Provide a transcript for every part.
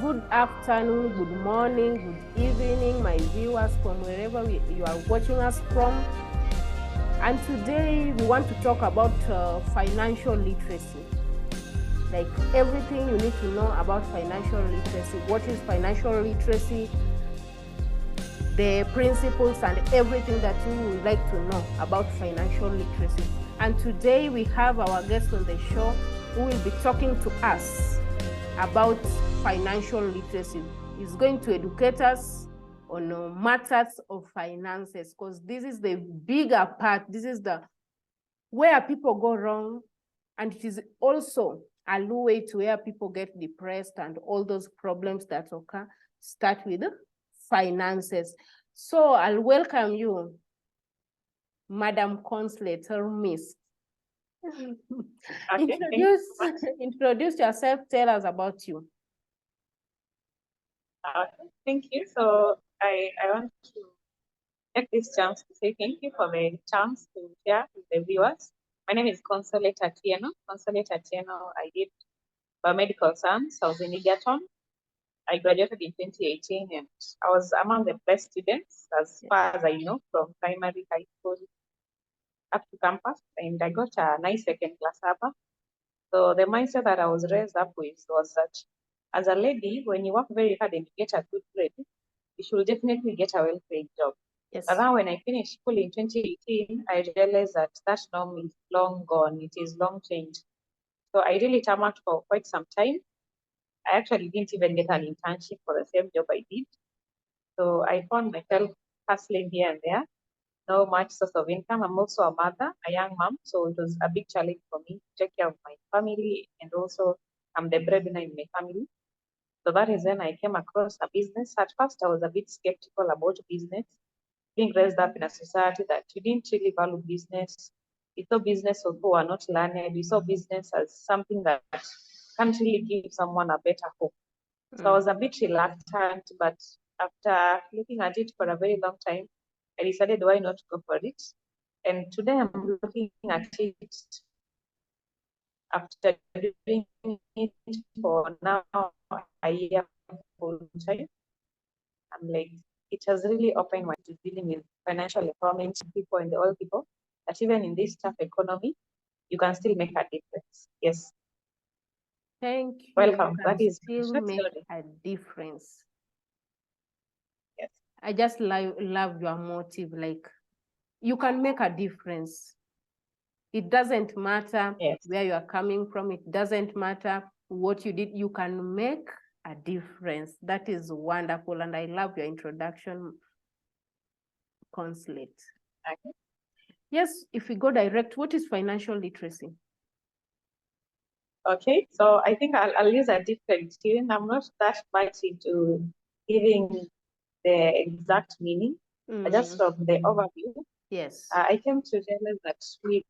Good afternoon, good morning, good evening, my viewers from wherever you are watching us from. And today we want to talk about financial literacy. Like everything you need to know about financial literacy. What is financial literacy? The principles and everything that you would like to know about financial literacy. And today we have our guest on the show who will be talking to us about financial literacy. He's going to educate us on matters of finances, because this is the bigger part. This is the where people go wrong, and it is also a way to where people get depressed and all those problems that occur start with finances. So I'll welcome you, Madam Consolate or Miss. Okay, Introduce yourself, tell us about you. thank you. So I want to take this chance to say thank you for the chance to share with the viewers. My name is Consolate Atieno. Consolate Atieno, I did biomedical science. I was in Egerton. I graduated in 2018 and I was among the best students as far as I know from primary, high school up to campus. And I got a nice second class upper. So the mindset that I was raised up with was that as a lady, when you work very hard and you get a good grade, you should definitely get a well-paid job. Yes. But now when I finished school in 2018, I realized that that norm is long gone. It is long changed. So I really tarmacked for quite some time. I actually didn't even get an internship for the same job I did. So I found myself hustling here and there, no much source of income. I'm also a mother, a young mom, so it was a big challenge for me to take care of my family, and also I'm the breadwinner in my family. So that is when I came across a business. At first, I was a bit skeptical about business, being raised up in a society that you didn't really value business. We saw business of who are not learned. We saw business as something that can't really give someone a better hope. So I was a bit reluctant, but after looking at it for a very long time, I decided why not go for it. And today I'm looking at it after doing it for now a year full time. I'm like, it has really opened my to dealing with financial empowerment people and the old people, that even in this tough economy, you can still make a difference. Yes. Thank you. Welcome. You That is still make a difference. Yes. I just love your motive. Like, you can make a difference. It doesn't matter where you are coming from. It doesn't matter what you did. You can make a difference. That is wonderful. And I love your introduction, Consolate. Okay. Yes, if we go direct, what is financial literacy? Okay, so I think I'll use a different tune. I'm not that much into giving the exact meaning, just from the overview. Yes. I came to realize that we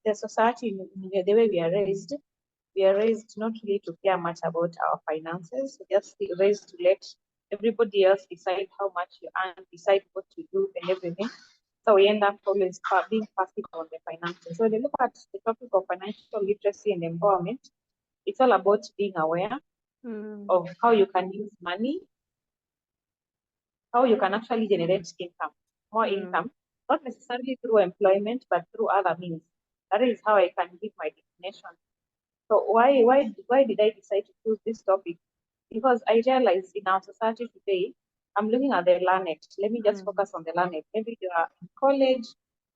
the society, the way we are raised not really to care much about our finances. We're just raised to let everybody else decide how much you earn, decide what to do, and everything. So we end up always being passive on the finances. So when you look at the topic of financial literacy and empowerment, it's all about being aware of how you can use money, how you can actually generate income, more income, not necessarily through employment, but through other means. That is how I can give my definition. So why did I decide to choose this topic? Because I realized in our society today, I'm looking at the learned. Let me just focus on the learned. Maybe you are in college,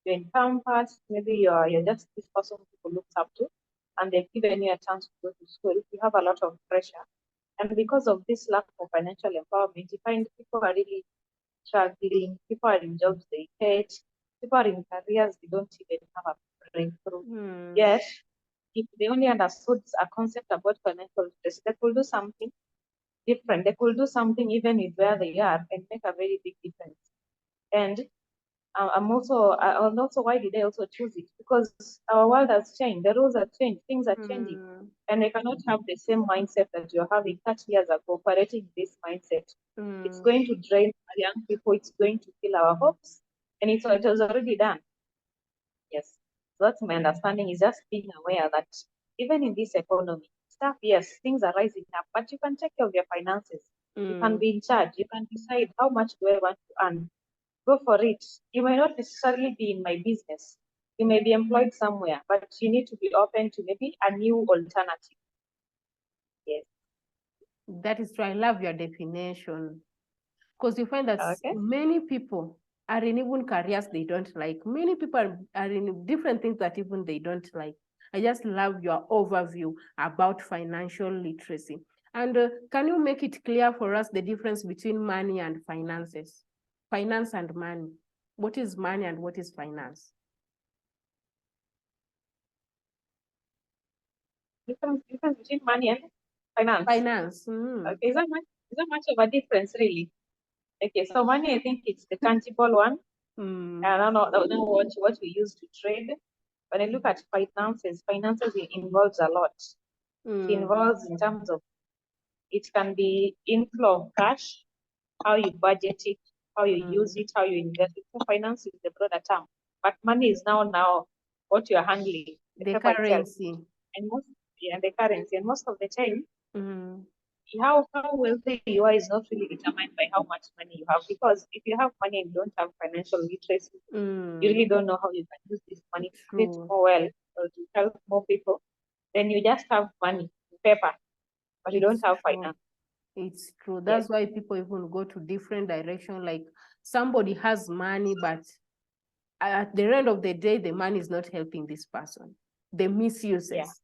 you're in campus, maybe you're just this person people look up to, and they've given you a chance to go to school. You have a lot of pressure. And because of this lack of financial empowerment, you find people are really struggling, people are in jobs they hate, people are in careers they don't even have a breakthrough. Yet, if they only understood a concept about financial literacy, they could do something different. They could do something even with where they are and make a very big difference. And also why did I also choose it? Because our world has changed, the rules have changed, things are changing, and we cannot have the same mindset that you're having 30 years ago. Operating this mindset, it's going to drain our young people. It's going to kill our hopes, and it was already done. Yes, so that's my understanding. Is just being aware that even in this economy, stuff, yes, things are rising up, but you can take care of your finances. You can be in charge. You can decide how much do I want to earn. Go for it. You may not necessarily be in my business. You may be employed somewhere, but you need to be open to maybe a new alternative. Yes. That is true. I love your definition. Because you find that Okay. many people are in even careers they don't like. Many people are in different things that even they don't like. I just love your overview about financial literacy. And can you make it clear for us the difference between money and finances? Finance and money. What is money and what is finance? Difference between money and finance. Finance. Okay, is that much of a difference really? Okay, so money, I think it's the tangible one. I don't know what we use to trade. When I look at finances, it involves a lot. It involves in terms of, it can be inflow of cash, how you budget it, how you use it, how you invest it. So finance is the broader term. But money is now what you're handling, the paper itself. currency. And the currency. And most of the time, how wealthy you are is not really determined by how much money you have. Because if you have money and don't have financial literacy, you really don't know how you can use this money to create more wealth or to help more people. Then you just have money, paper, but you don't have finance. It's true. That's why people even go to different directions. Like somebody has money, but at the end of the day, the money is not helping this person. The misuses.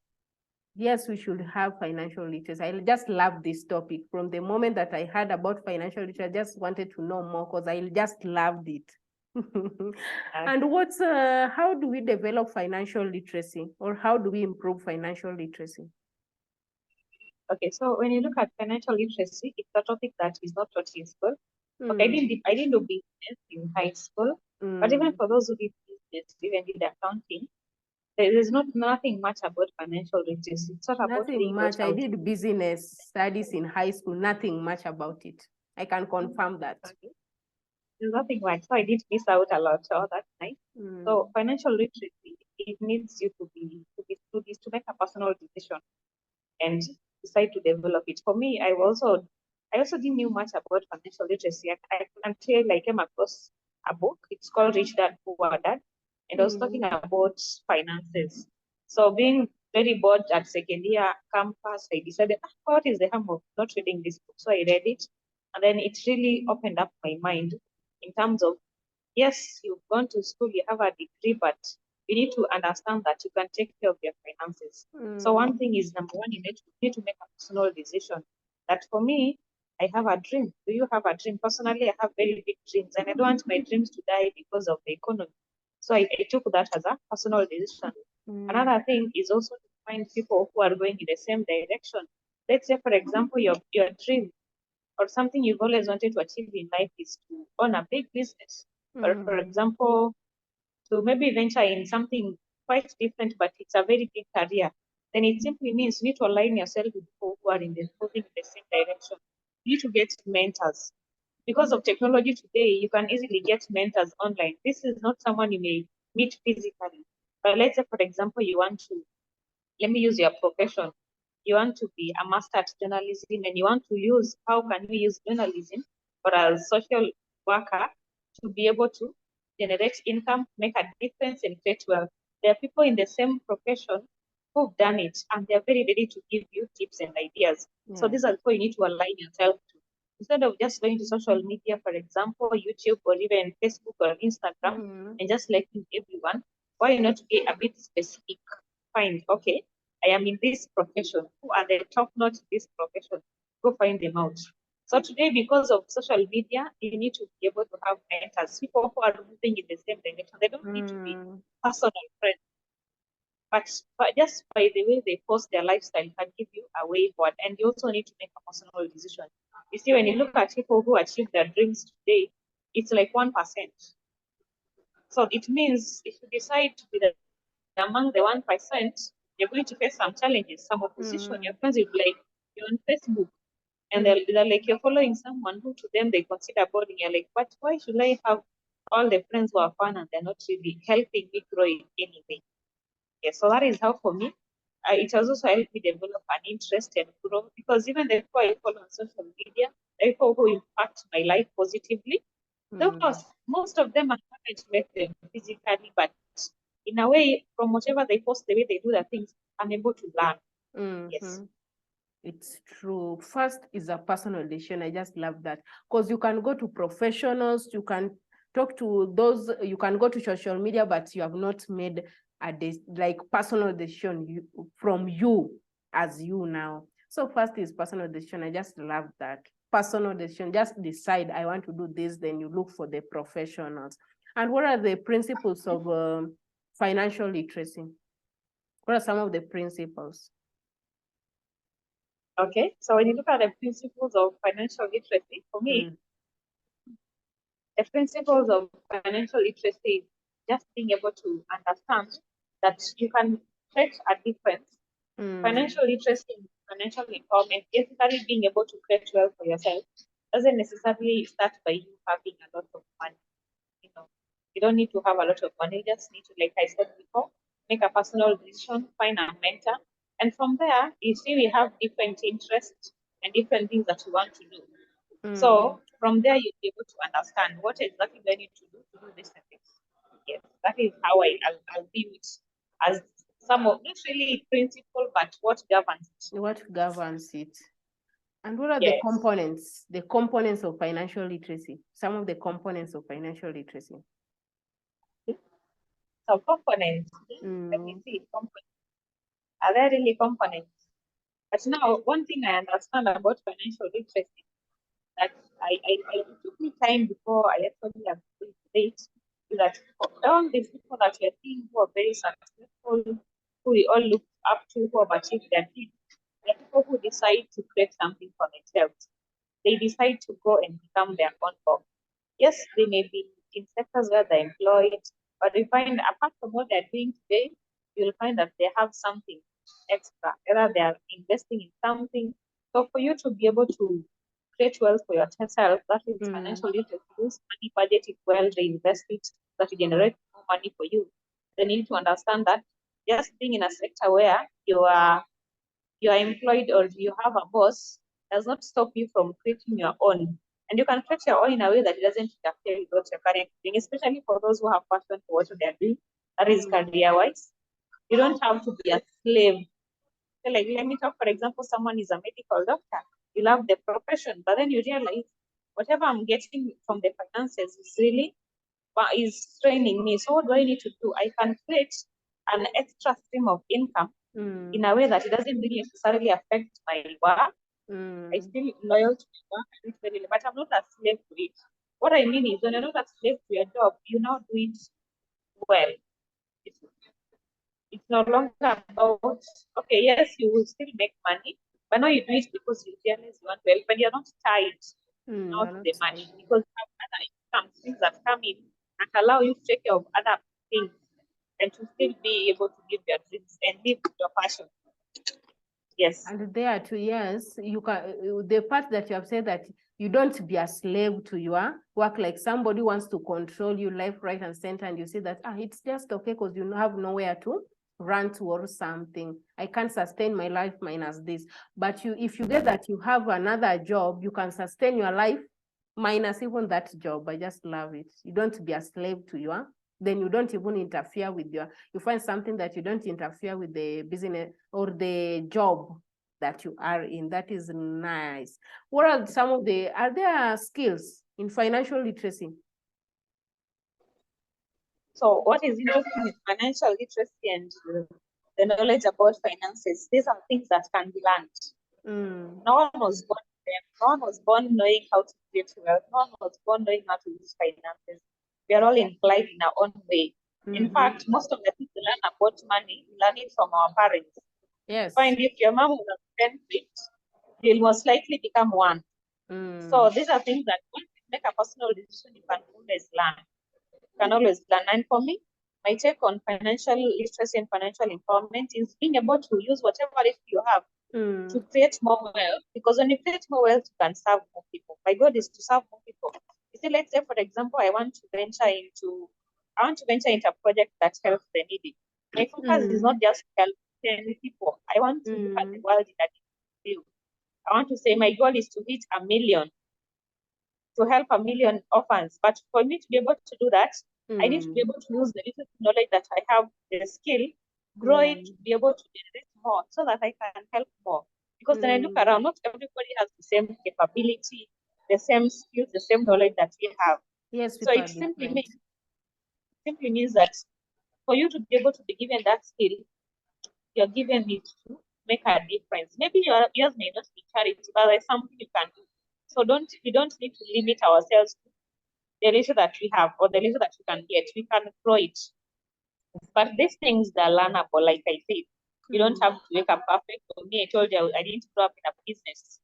Yes, we should have financial literacy. I just love this topic. From the moment that I heard about financial literacy, I just wanted to know more because I just loved it. And how do we develop financial literacy, or how do we improve financial literacy? Okay, so when you look at financial literacy, it's a topic that is not taught in school. Okay, I didn't do business in high school, but even for those who did business, even did accounting, there is nothing much about financial literacy. It's not about nothing much. I did business studies in high school. Nothing much about it. I can confirm that. Okay. There's nothing much. So I did miss out a lot. So that's nice. So financial literacy, it needs you to make a personal decision and decide to develop it. For me, I also didn't know much about financial literacy until I came across a book. It's called Rich Dad Poor Dad, and I was talking about finances. So being very bored at second year campus, I decided, what is the harm of not reading this book? So I read it, and then it really opened up my mind in terms of, yes, you've gone to school, you have a degree, but you need to understand that you can take care of your finances. So one thing is, number one, you need to make a personal decision. That for me, I have a dream. Do you have a dream? Personally, I have very big dreams, and I don't want my dreams to die because of the economy. So I took that as a personal decision. Another thing is also to find people who are going in the same direction. Let's say, for example, your dream or something you've always wanted to achieve in life is to own a big business. Or for example, to maybe venture in something quite different, but it's a very big career. Then it simply means you need to align yourself with people who are moving in the same direction. You need to get mentors. Because of technology today, you can easily get mentors online. This is not someone you may meet physically. But let's say, for example, let me use your profession. You want to be a master at journalism, and you want to use, how can we use journalism or a social worker to be able to generate income, make a difference, and create wealth. There are people in the same profession who've done it, and they're very ready to give you tips and ideas. So these are people you need to align yourself to. Instead of just going to social media, for example, YouTube or even Facebook or Instagram, and just liking everyone, why not get a bit specific? Find, okay, I am in this profession. Who are the top notch in this profession? Go find them out. So today, because of social media, you need to be able to have mentors, people who are moving in the same direction. They don't need to be personal friends, but just by the way they post their lifestyle can give you a way forward. And you also need to make a personal decision. You see, when you look at people who achieve their dreams today, it's like 1%. So it means if you decide to be among the 1%, you're going to face some challenges, some opposition. Your friends will be like, you're on Facebook, and they're like, you're following someone who to them they consider boring. You're like, but why should I have all the friends who are fun and they're not really helping me grow in any way? Yeah, so that is how for me it has also helped me develop an interest and grow, because even the people I follow on social media, the people who impact my life positively, of course, most of them I haven't met them physically, but in a way, from whatever they post, the way they do their things, I'm able to learn. Yes. It's true. First is a personal decision. I just love that, because you can go to professionals, you can talk to those, you can go to social media, but you have not made like personal decision from you as you now. So first is personal decision. I just love that. Personal decision. Just decide, I want to do this, then you look for the professionals. And what are the principles of financial literacy? What are some of the principles? Okay, so when you look at the principles of financial literacy, for me, the principles of financial literacy is just being able to understand that you can create a difference. Financial literacy and financial empowerment, basically being able to create wealth for yourself, doesn't necessarily start by you having a lot of money. You don't need to have a lot of money. You just need to, like I said before, make a personal decision, find a mentor, and from there, you see, we have different interests and different things that you want to do. So from there, you'll be able to understand what exactly do I need to do this and this. Yes, that is how I'll view it as some of, not really principle, but what governs it. What governs it? And what are Yes. the components of financial literacy? Some of the components of financial literacy. So components, let me see, components. Are there really components? But now, one thing I understand about financial literacy that it took me time before I actually agreed with it, is that all these people that you're seeing who are very successful, who we all look up to, who have achieved their dreams, they're people who decide to create something for themselves. They decide to go and become their own boss. Yes, they may be in sectors where they're employed, but we find apart from what they're doing today, you'll find that they have something extra, whether they are investing in something. So for you to be able to create wealth for yourself, that is financial literacy, use money, budget it well, reinvest it, that will generate more money for you. Then you need to understand that just being in a sector where you are employed or you have a boss does not stop you from creating your own. And you can create your own in a way that doesn't interfere with what you're currently doing, especially for those who have passion for what they're doing, that is career-wise. You don't have to be a slave. So like, let me talk, for example, someone is a medical doctor. You love the profession, but then you realize whatever I'm getting from the finances is training me. So what do I need to do? I can create an extra stream of income in a way that it doesn't really necessarily affect my work. I still loyal to my work, but I'm not a slave to it. What I mean is, when you're not a slave to your job, you now do it well. It's no longer about, okay, yes, you will still make money, but now you do it because you realize you want to help, and you're not tied now to the money, because you have other income, things that come in that allow you to take care of other things and to still be able to live your dreams and live your passion. Yes. And there too, yes, you can, the part that you have said that you don't be a slave to your work, like somebody wants to control you left, right, and center, and you see that, it's just okay because you have nowhere to run towards something. I can't sustain my life minus this. But if you get that you have another job, you can sustain your life minus even that job. I just love it. You don't be a slave to your, then you don't even interfere with you find something that you don't interfere with the business or the job that you are in. That is nice. What are some of are there skills in financial literacy? So what is interesting in financial literacy and the knowledge about finances, these are things that can be learned. No one was born no one was born knowing how to create wealth. No one was born knowing how to use finances. We are all inclined in our own way. In fact, most of the people learn about money, learn it from our parents. Yes. Find if your mom was a 10 feet, you'll most likely become one. So these are things that once you make a personal decision, you can always learn. And for me, my take on financial literacy and financial empowerment is being able to use whatever it you have to create more wealth. Because when you create more wealth, you can serve more people. My goal is to serve more people. You see, let's say, for example, I want to venture into a project that helps the needy. My focus is not just help 10 people. I want to look at the world in a different view. I want to say my goal is to hit 1 million, to help 1 million orphans. But for me to be able to do that, I need to be able to use the little knowledge that I have, the skill, grow it, be able to generate more so that I can help more. Because when I look around, not everybody has the same capability, the same skills, the same knowledge that we have. Yes, so it simply means that for you to be able to be given that skill, you're given it to make a difference. Maybe yours may not be charity, but there's something you can do. So we don't need to limit ourselves to the little that we have or the little that we can get. We can grow it. But these things they're learnable, like I said. You don't have to wake up perfect. For me, I told you I didn't grow up in a business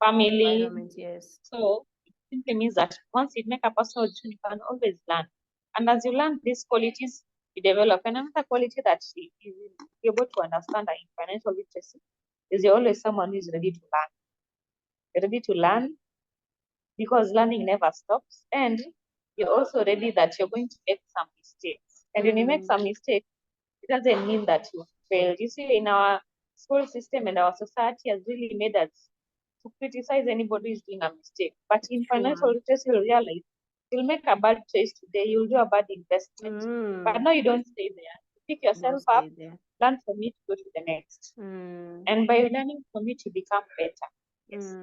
family. Yes. So it simply means that once you make a personal decision, you can always learn. And as you learn these qualities, you develop. And another quality that you will be able to understand in financial literacy is you're always someone who is ready to learn. You're ready to learn because learning never stops. And you're also ready that you're going to make some mistakes. And when you make some mistakes, it doesn't mean that you failed. You see, in our school system and our society has really made us to criticize anybody who's doing a mistake. But in financial literacy, you'll realize you'll make a bad choice today, you'll do a bad investment. But no, you don't stay there. You pick yourself up, learn from it, go to the next. And by learning from it, you become better. Yes.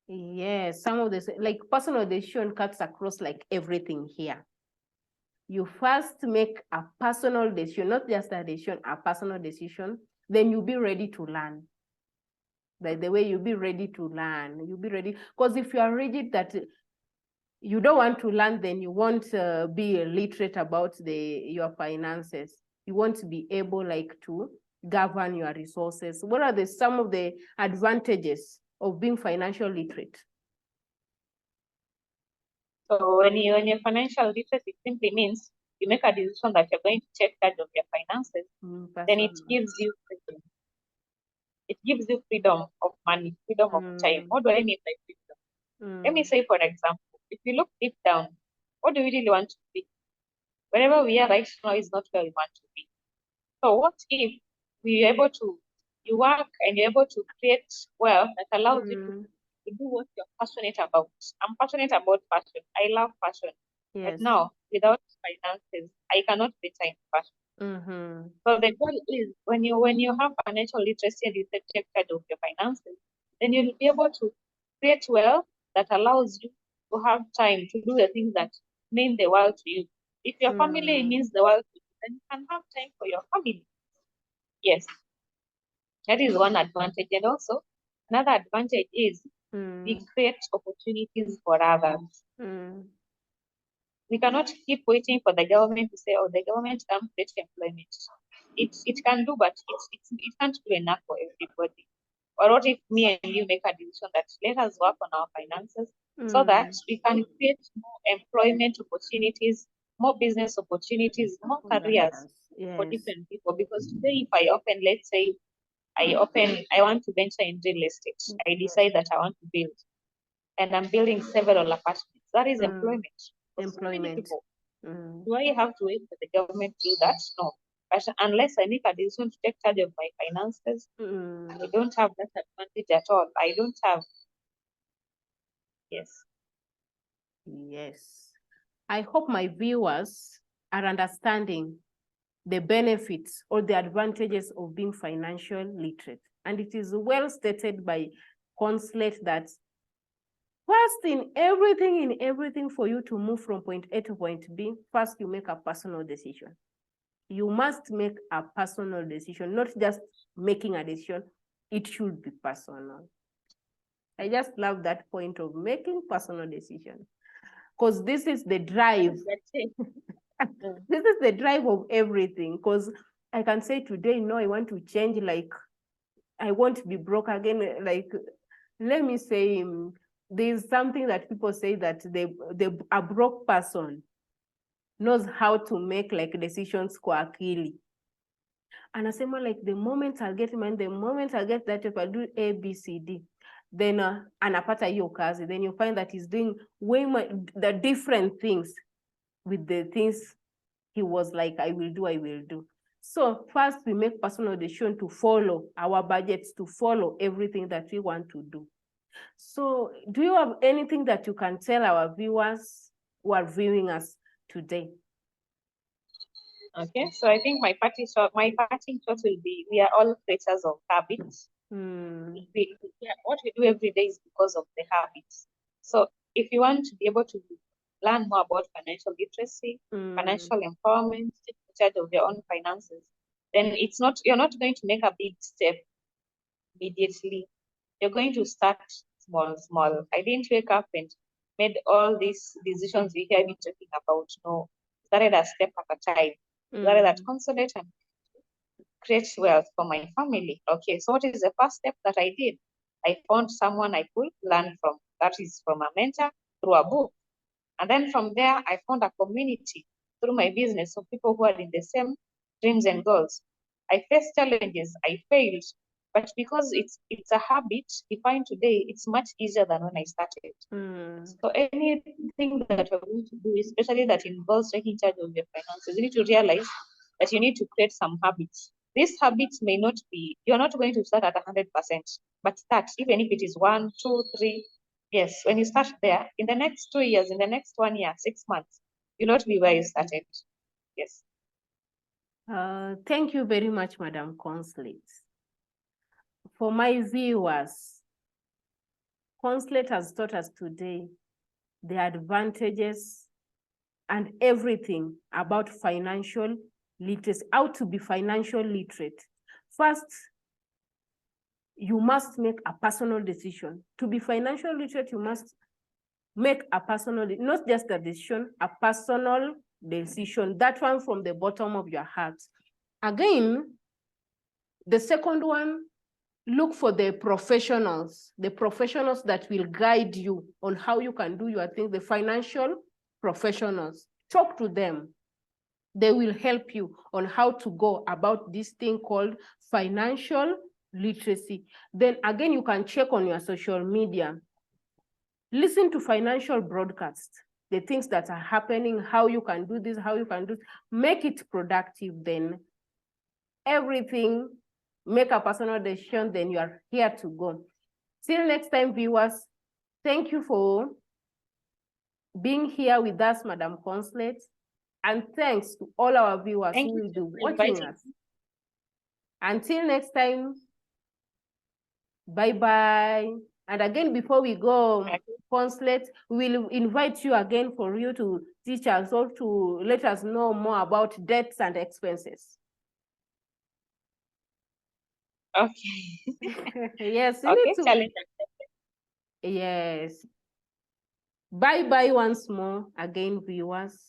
Yes, some of this, like personal decision cuts across like everything here. You first make a personal decision, not just a decision, a personal decision, then you'll be ready to learn. By the way, you'll be ready to learn. You'll be ready, because if you are rigid that you don't want to learn, then you won't be literate about your finances. You won't be able like to govern your resources. What are some of the advantages of being financial literate? So when you're financial literate, it simply means you make a decision that you're going to take charge of your finances. Then it gives you freedom. It gives you freedom of money, freedom of time. What do I mean by freedom? Let me say, for example, if you look deep down, what do we really want to be? Wherever we are right now is not where we want to be. So what if you're able to, you work and you're able to create wealth that allows you to do what you're passionate about? I'm passionate about fashion. I love fashion. But now, without finances, I cannot better in fashion. So the goal is when you have financial literacy and you take charge of your finances, then you'll be able to create wealth that allows you to have time to do the things that mean the world to you. If your family means the world to you, then you can have time for your family. Yes, that is one advantage. And also, another advantage is we create opportunities for others. We cannot keep waiting for the government to say, oh, the government can create employment. It can do, but it can't do enough for everybody. Or what if me and you make a decision that let us work on our finances so that we can create more employment opportunities, more business opportunities, more careers for different people? Because today, if I open, let's say, I want to venture in real estate. I decide that I want to build, and I'm building several apartments. That is employment for so many people. Do I have to wait for the government to do that? No. But unless I make a decision to take charge of my finances, I don't have that advantage at all. I don't have. Yes. Yes. I hope my viewers are understanding the benefits or the advantages of being financial literate. And it is well stated by Consolate that first in everything for you to move from point A to point B, first you make a personal decision. You must make a personal decision, not just making a decision. It should be personal. I just love that point of making personal decision, because this is the drive. This is the drive of everything, because I can say today, no, I want to change, like, I won't be broke again. Like, let me say, there's something that people say that a broke person knows how to make like decisions kwa akili. Anasema like the moment I'll get money, the moment I'll get that, if I do A, B, C, D, then anapata hiyo kazi, then you find that he's doing way more, the different things with the things he was like, I will do. So first, we make personal decision to follow our budgets, to follow everything that we want to do. So do you have anything that you can tell our viewers who are viewing us today? Okay, so I think my parting shot will be: we are all creatures of habits. What we do every day is because of the habits. So if you want to be able to learn more about financial literacy, financial empowerment, take charge of your own finances, then you're not going to make a big step immediately. You're going to start small. I didn't wake up and made all these decisions we hear me talking about. No, started a step at a time. Started at Consolate and create wealth for my family. Okay, so what is the first step that I did? I found someone I could learn from. That is from a mentor through a book. And then from there, I found a community through my business of people who are in the same dreams and goals. I faced challenges, I failed, but because it's a habit defined today, it's much easier than when I started. So anything that you're going to do, especially that involves taking charge of your finances, you need to realize that you need to create some habits. These habits may not be, you're not going to start at 100%, but start, even if it is 1, 2, 3. Yes, when you start there, in the next 2 years, in the next 1 year, 6 months, you'll not be where you started. Yes. Thank you very much, Madam Consolate. For my viewers, Consolate has taught us today the advantages and everything about financial literacy, how to be financial literate. First, you must make a personal decision. To be financial literate, you must make a personal, not just a decision, a personal decision, that one from the bottom of your heart. Again, the second one, look for the professionals that will guide you on how you can do your thing, the financial professionals. Talk to them. They will help you on how to go about this thing called financial literacy. Then again, you can check on your social media. Listen to financial broadcasts, the things that are happening, how you can do this, how you can do this. Make it productive, then everything, make a personal decision, then you are here to go. Till next time, viewers, thank you for being here with us, Madam Consolate. And thanks to all our viewers who will be watching us. Until next time, bye-bye. And again, before we go, Consolate, we will invite you again for you to teach us or to let us know more about debts and expenses. Okay. Yes. Okay, yes. Bye-bye once more, again, viewers.